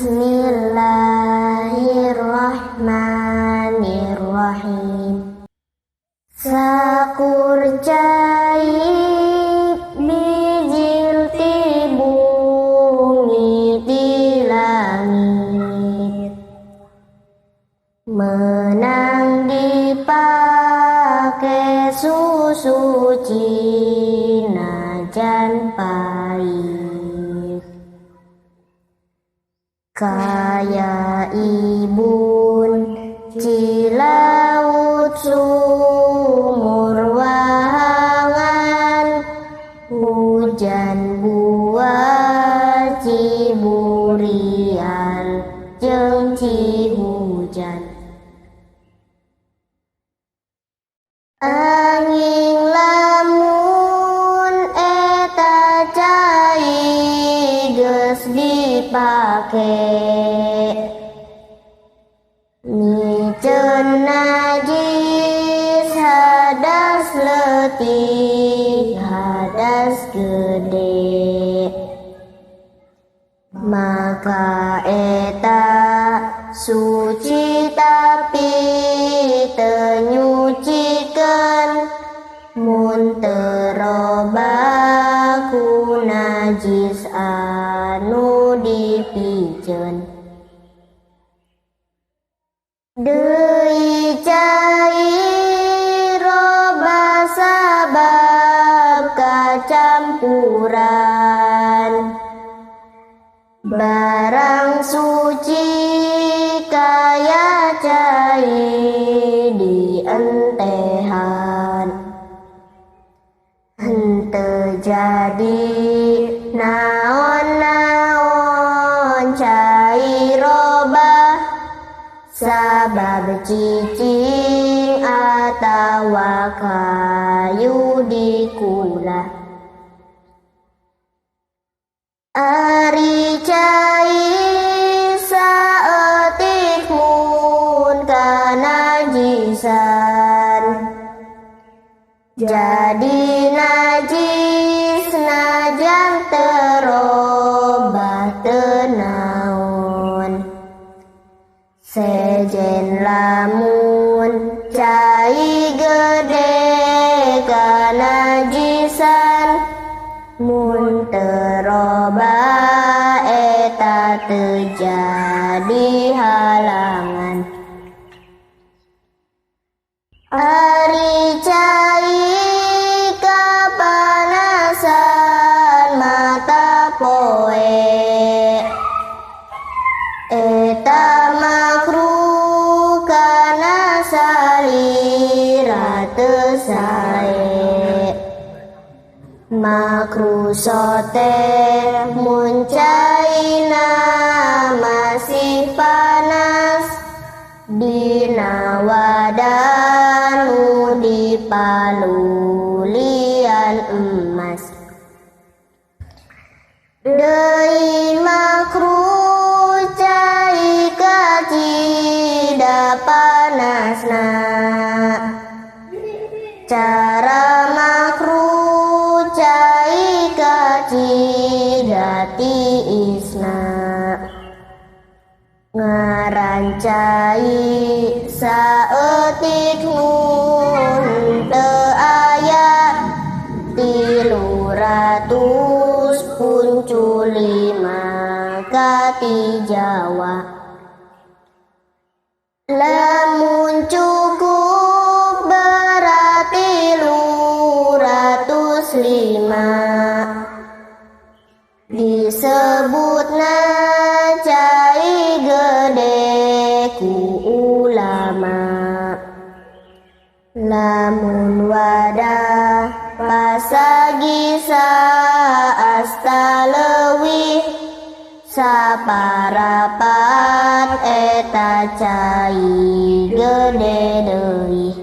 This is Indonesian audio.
Bismillahirrahmanirrahim. Sakur cair bijil ti bumi di langit, menang dipake susu cina jan pahit, kaya ibun cilaut sumur wahangan, hujan buah ciburian jeung cihujan. Anging lamun eta cai geus dipake, miceun najis hadas leutik hadas gede, maka eta suci tapi teu nyucikeun mun teu robah ku najis anu dipiceun. Deui cai robah sabab kacampuran barang suci kaya cai dientehan, henteu jadi naon-naon cai robah sabab cicing atawa kayu dikulah. Ari cai saeutik mun kanajisan, jadi najis najan teu robah teu naon. Sejen lamun cai gede kanajisan, mun teu robah eta teu jadi halangan. Ari cai kapanasan mata poe, eta makruh kana salira teu sae. Makruh sote mun caina masih panas, dina wadah nu dipalulian emas. Deui makruh cai kacida panasna, cara makruh cai kacida tiisna. Ngaran cai saeutik mun teu aya 300 punculi maka ti Jawa. Lamun cukup berarti 305, disebutna cai gede ku ulama. Lamun wadah pasagi saasta leuwih, saparapat eta cai gede deui.